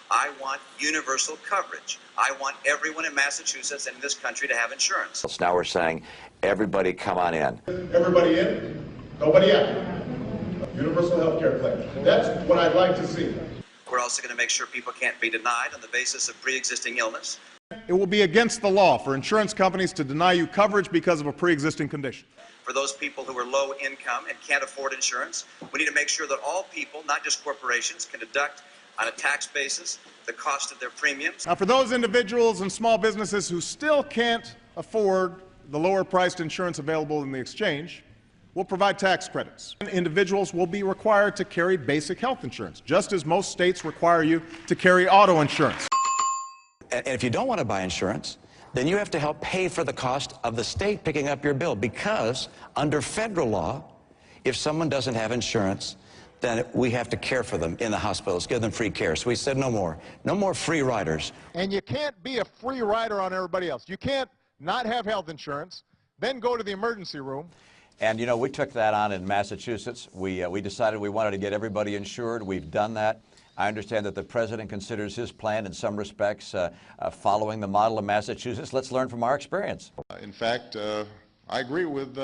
I want universal coverage. I want everyone in Massachusetts and in this country to have insurance. Now we're saying, everybody come on in. Everybody in, nobody out. Universal health care plan. That's what I'd like to see. We're also going to make sure people can't be denied on the basis of pre-existing illness. It will be against the law for insurance companies to deny you coverage because of a pre-existing condition. For those people who are low income and can't afford insurance, we need to make sure that all people, not just corporations, can deduct on a tax basis the cost of their premiums. Now, for those individuals and small businesses who still can't afford the lower priced insurance available in the exchange, we'll provide tax credits. Individuals will be required to carry basic health insurance, just as most states require you to carry auto insurance. And if you don't want to buy insurance, then you have to help pay for the cost of the state picking up your bill, because under federal law, if someone doesn't have insurance, then we have to care for them in the hospitals, give them free care. So we said no more. No more free riders. And you can't be a free rider on everybody else. You can't not have health insurance, then go to the emergency room. And, you know, we took that on in Massachusetts. We decided we wanted to get everybody insured. We've done that. I understand that the president considers his plan in some respects following the model of Massachusetts. Let's learn from our experience. In fact, I agree with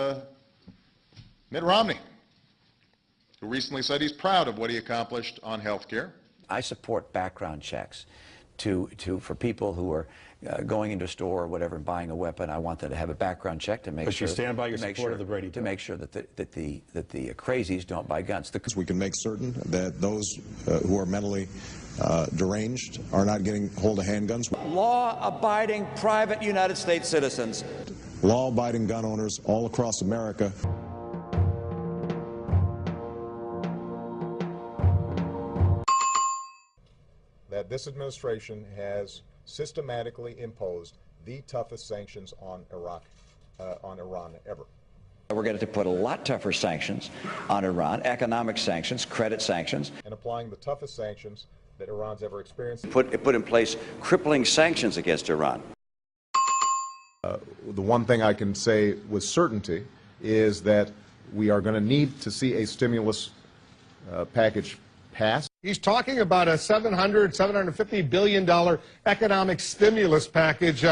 Mitt Romney, who recently said he's proud of what he accomplished on health care. I support background checks for people who are going into a store or whatever and buying a weapon. I want them to have a background check to make sure. But you stand by your support of the Brady to make sure that the crazies don't buy guns. We can make certain that those who are mentally deranged are not getting hold of handguns. Law-abiding private United States citizens. Law-abiding gun owners all across America. That this administration has systematically imposed the toughest sanctions on Iran ever. We're going to put a lot tougher sanctions on Iran, economic sanctions, credit sanctions. And applying the toughest sanctions that Iran's ever experienced. Put in place crippling sanctions against Iran. The one thing I can say with certainty is that we are going to need to see a stimulus package passed. He's talking about a $750 billion economic stimulus package.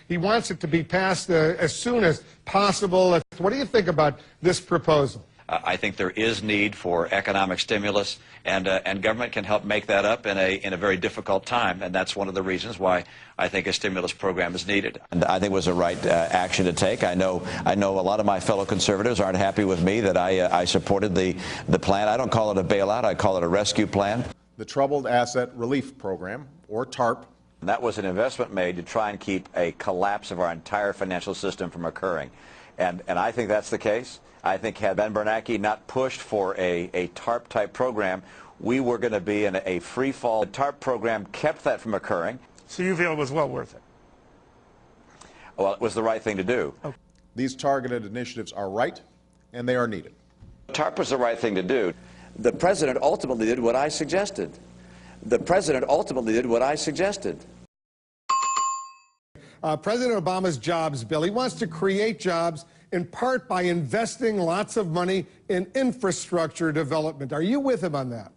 He wants it to be passed as soon as possible. What do you think about this proposal? I think there is need for economic stimulus, and government can help make that up in a very difficult time, and that's one of the reasons why I think a stimulus program is needed. And I think it was the right action to take. I know a lot of my fellow conservatives aren't happy with me that I supported the plan. I don't call it a bailout. I call it a rescue plan. The Troubled Asset Relief Program, or TARP. And that was an investment made to try and keep a collapse of our entire financial system from occurring. And I think that's the case. I think had Ben Bernanke not pushed for a TARP-type program, we were going to be in a free fall. The TARP program kept that from occurring. So you feel it was well worth it? Well, it was the right thing to do. Okay. These targeted initiatives are right, and they are needed. TARP was the right thing to do. The president ultimately did what I suggested. The president ultimately did what I suggested. President Obama's jobs bill, he wants to create jobs in part by investing lots of money in infrastructure development. Are you with him on that?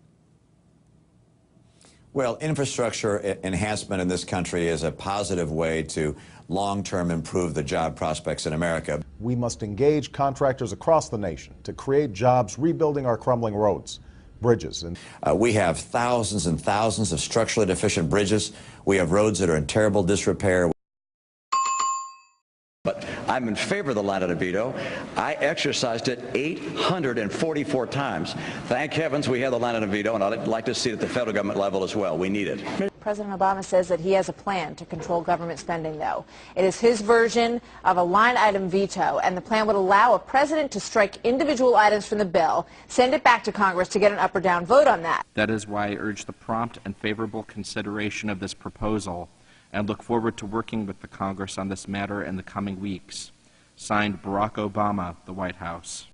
Well, infrastructure enhancement in this country is a positive way to long-term improve the job prospects in America. We must engage contractors across the nation to create jobs rebuilding our crumbling roads, bridges. And we have thousands and thousands of structurally deficient bridges. We have roads that are in terrible disrepair. But I'm in favor of the line item veto. I exercised it 844 times. Thank heavens we have the line item veto, and I'd like to see it at the federal government level as well. We need it. President Obama says that he has a plan to control government spending, though. It is his version of a line item veto, and the plan would allow a president to strike individual items from the bill, send it back to Congress to get an up or down vote on that. That is why I urge the prompt and favorable consideration of this proposal, and look forward to working with the Congress on this matter in the coming weeks. Signed, Barack Obama, the White House.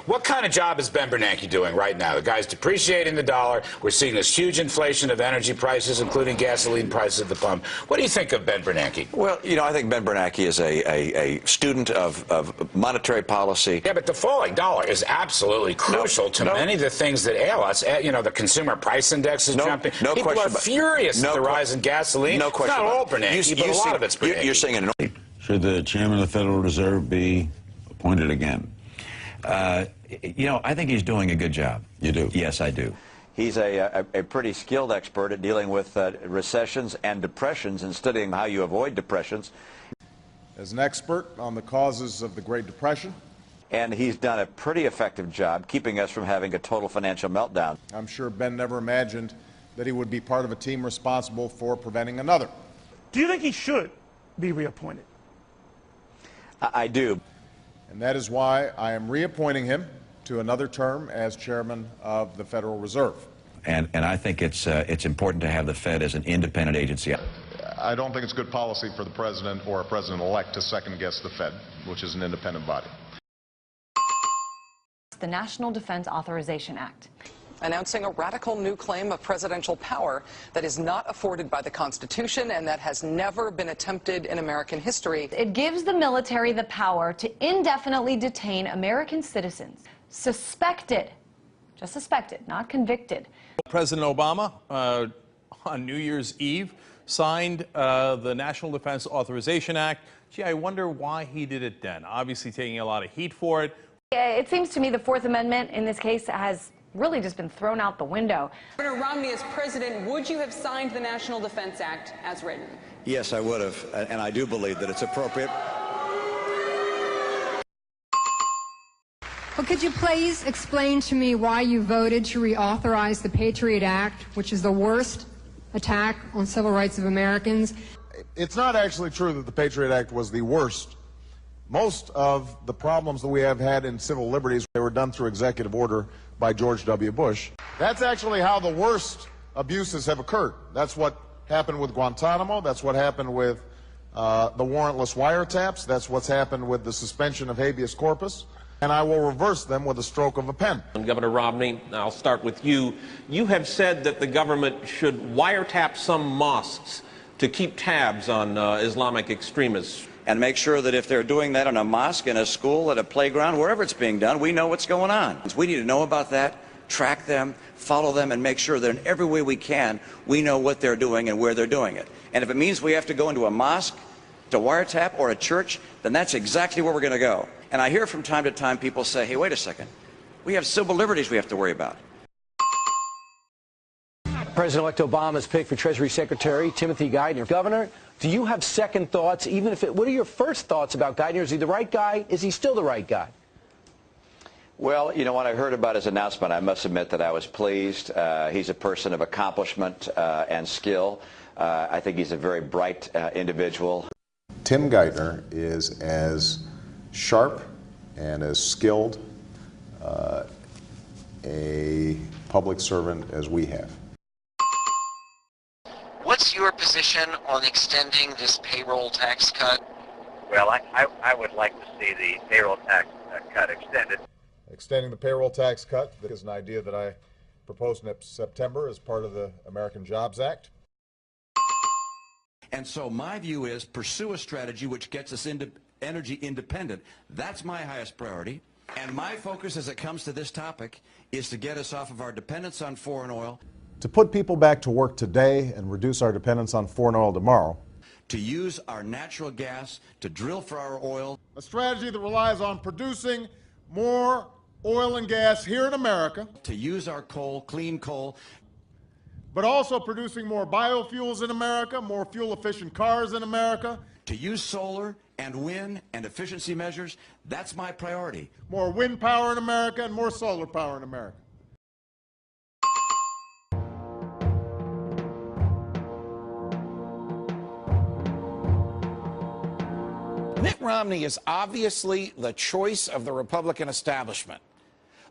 What kind of job is Ben Bernanke doing right now? The guy's depreciating the dollar. We're seeing this huge inflation of energy prices, including gasoline prices at the pump. What do you think of Ben Bernanke? Well, you know, I think Ben Bernanke is a student of monetary policy. Yeah, but the falling dollar is absolutely crucial to many of the things that ail us. You know, the consumer price index is jumping. People are furious at the rise in gasoline. No question. It's not all Bernanke, but a lot of it's Bernanke. You're saying it. Should the chairman of the Federal Reserve be appointed again? You know, I think he's doing a good job. You do? Yes, I do. He's a pretty skilled expert at dealing with recessions and depressions and studying how you avoid depressions. As an expert on the causes of the Great Depression. And he's done a pretty effective job keeping us from having a total financial meltdown. I'm sure Ben never imagined that he would be part of a team responsible for preventing another. Do you think he should be reappointed? I do. And that is why I am reappointing him to another term as chairman of the Federal Reserve. And I think it's important to have the Fed as an independent agency. I don't think it's good policy for the president or a president-elect to second-guess the Fed, which is an independent body. The National Defense Authorization Act, announcing a radical new claim of presidential power that is not afforded by the Constitution and that has never been attempted in American history. It gives the military the power to indefinitely detain American citizens, suspected, just suspected, not convicted. President Obama, on New Year's Eve, signed the National Defense Authorization Act. Gee, I wonder why he did it then. Obviously taking a lot of heat for it. It seems to me the Fourth Amendment in this case has really just been thrown out the window. Governor Romney, as president, would you have signed the National Defense Act as written? Yes, I would have, and I do believe that it's appropriate. Well, could you please explain to me why you voted to reauthorize the Patriot Act, which is the worst attack on civil rights of Americans? It's not actually true that the Patriot Act was the worst. Most of the problems that we have had in civil liberties, they were done through executive order by George W. Bush. That's actually how the worst abuses have occurred. That's what happened with Guantanamo. That's what happened with the warrantless wiretaps. That's what's happened with the suspension of habeas corpus. And I will reverse them with a stroke of a pen. Governor Romney, I'll start with you. You have said that the government should wiretap some mosques to keep tabs on Islamic extremists. And make sure that if they're doing that in a mosque, in a school, at a playground, wherever it's being done, we know what's going on. We need to know about that, track them, follow them, and make sure that in every way we can, we know what they're doing and where they're doing it. And if it means we have to go into a mosque to wiretap or a church, then that's exactly where we're going to go. And I hear from time to time people say, hey, wait a second, we have civil liberties we have to worry about. President-elect Obama's pick for Treasury Secretary Timothy Geithner. Governor, do you have second thoughts, even if what are your first thoughts about Geithner? Is he the right guy? Is he still the right guy? Well, you know, when I heard about his announcement, I must admit that I was pleased. He's a person of accomplishment and skill. I think he's a very bright individual. Tim Geithner is as sharp and as skilled a public servant as we have. What's your position on extending this payroll tax cut? Well, I would like to see the payroll tax cut extended. Extending the payroll tax cut is an idea that I proposed in September as part of the American Jobs Act. And so my view is pursue a strategy which gets us into energy independent. That's my highest priority. And my focus as it comes to this topic is to get us off of our dependence on foreign oil. To put people back to work today and reduce our dependence on foreign oil tomorrow. To use our natural gas to drill for our oil. A strategy that relies on producing more oil and gas here in America. To use our coal, clean coal. But also producing more biofuels in America, more fuel-efficient cars in America. To use solar and wind and efficiency measures, that's my priority. More wind power in America and more solar power in America. Mitt Romney is obviously the choice of the Republican establishment.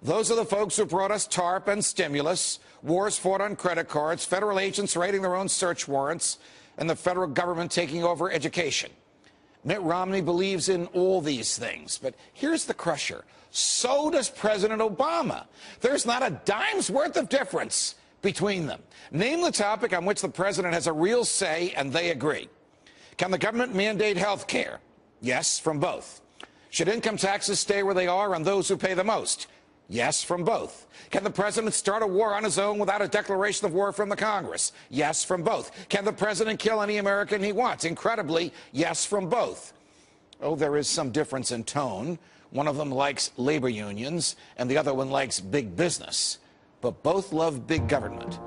Those are the folks who brought us TARP and stimulus, wars fought on credit cards, federal agents writing their own search warrants, and the federal government taking over education. Mitt Romney believes in all these things. But here's the crusher. So does President Obama. There's not a dime's worth of difference between them. Name the topic on which the president has a real say, and they agree. Can the government mandate health care? Yes, from both. Should income taxes stay where they are on those who pay the most? Yes, from both. Can the president start a war on his own without a declaration of war from the Congress? Yes, from both. Can the president kill any American he wants? Incredibly, yes, from both. Oh, there is some difference in tone. One of them likes labor unions, and the other one likes big business. But both love big government.